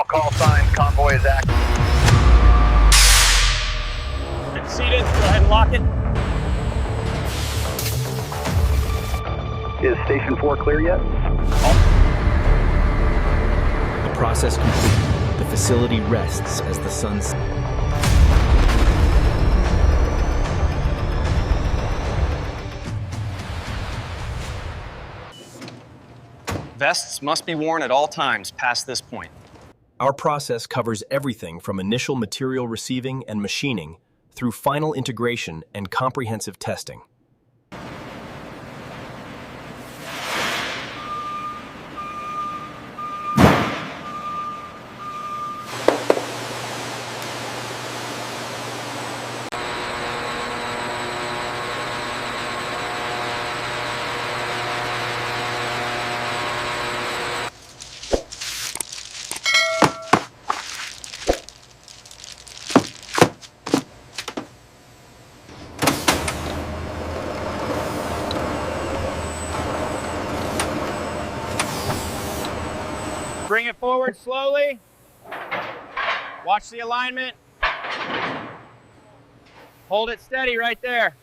All call signs, convoy is active. It's seated, go ahead and lock it. Is Station 4 clear yet? The process complete. The facility rests as the sun sets. Vests must be worn at all times past this point. Our process covers everything from initial material receiving and machining through final integration and comprehensive testing. Bring it forward slowly. Watch the alignment. Hold it steady right there.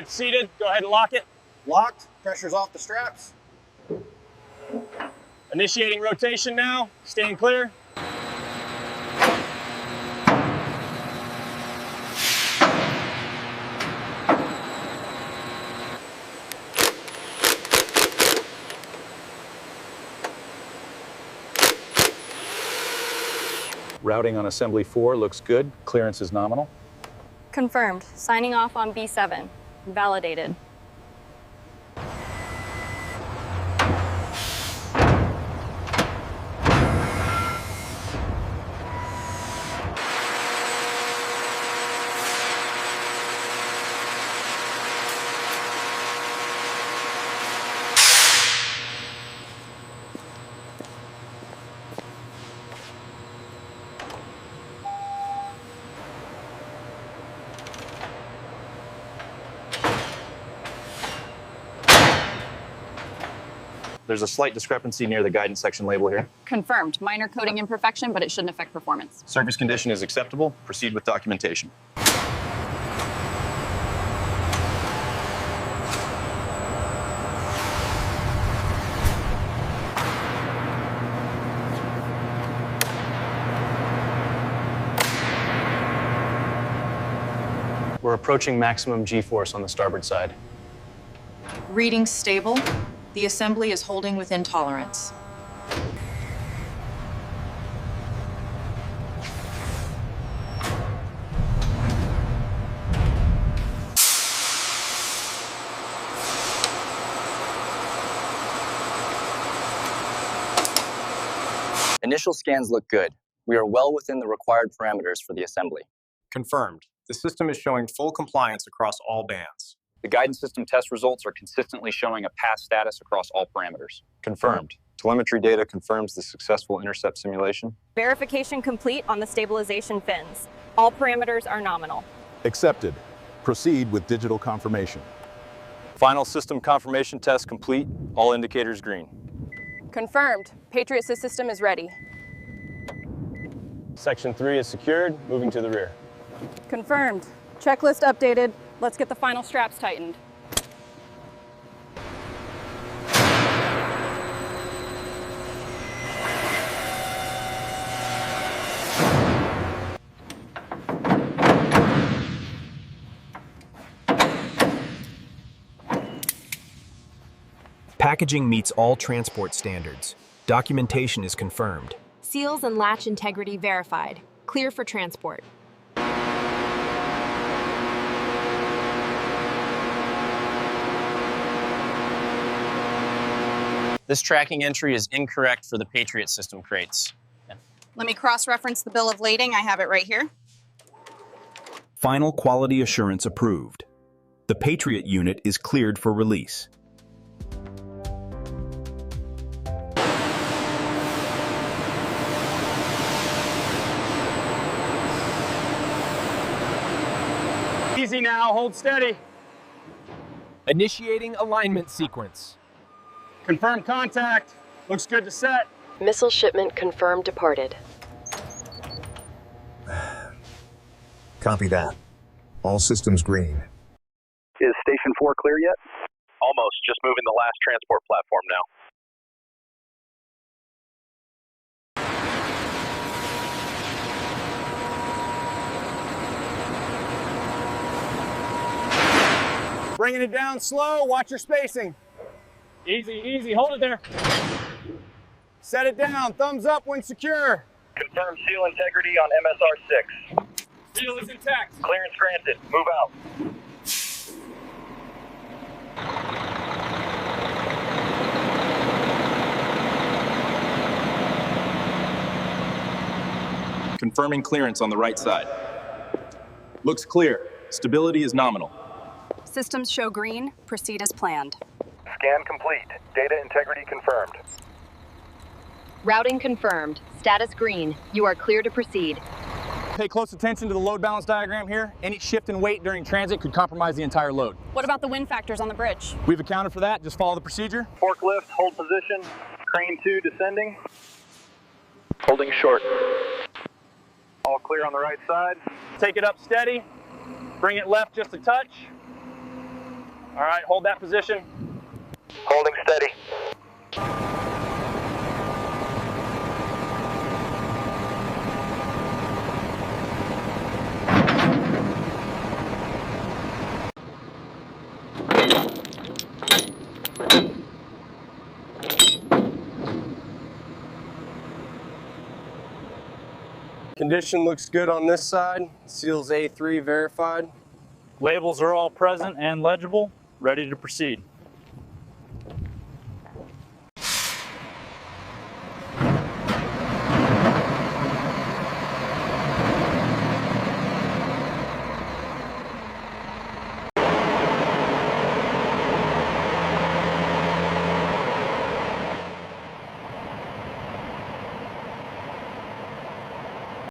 It's seated, go ahead and lock it. Locked, pressure's off the straps. Initiating rotation now, staying clear. Routing on assembly 4 looks good. Clearance is nominal. Confirmed. Signing off on B7. Validated. There's a slight discrepancy near the guidance section label here. Confirmed. Minor coding imperfection, but it shouldn't affect performance. Surface condition is acceptable. Proceed with documentation. We're approaching maximum G-force on the starboard side. Reading stable. The assembly is holding within tolerance. Initial scans look good. We are well within the required parameters for the assembly. Confirmed. The system is showing full compliance across all bands. The guidance system test results are consistently showing a pass status across all parameters. Confirmed. Telemetry data confirms the successful intercept simulation. Verification complete on the stabilization fins. All parameters are nominal. Accepted. Proceed with digital confirmation. Final system confirmation test complete. All indicators green. Confirmed. Patriot system is ready. Section 3 is secured. Moving to the rear. Confirmed. Checklist updated. Let's get the final straps tightened. Packaging meets all transport standards. Documentation is confirmed. Seals and latch integrity verified. Clear for transport. This tracking entry is incorrect for the Patriot system crates. Let me cross-reference the bill of lading. I have it right here. Final quality assurance approved. The Patriot unit is cleared for release. Easy now, hold steady. Initiating alignment sequence. Confirm contact. Looks good to set. Missile shipment confirmed departed. Copy that. All systems green. Is Station 4 clear yet? Almost. Just moving the last transport platform now. Bringing it down slow. Watch your spacing. Easy, easy. Hold it there. Set it down. Thumbs up when secure. Confirm seal integrity on MSR 6. Seal is intact. Clearance granted. Move out. Confirming clearance on the right side. Looks clear. Stability is nominal. Systems show green. Proceed as planned. Scan complete. Data integrity confirmed. Routing confirmed. Status green. You are clear to proceed. Pay close attention to the load balance diagram here. Any shift in weight during transit could compromise the entire load. What about the wind factors on the bridge? We've accounted for that. Just follow the procedure. Forklift, hold position. Crane 2 descending. Holding short. All clear on the right side. Take it up steady. Bring it left just a touch. All right, hold that position. Holding steady. Condition looks good on this side. Seals A3 verified. Labels are all present and legible. Ready to proceed.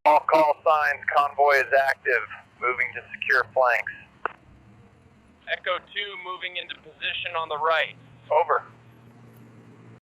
All call signs. Convoy is active. Moving to secure flanks. Echo 2 moving into position on the right. Over.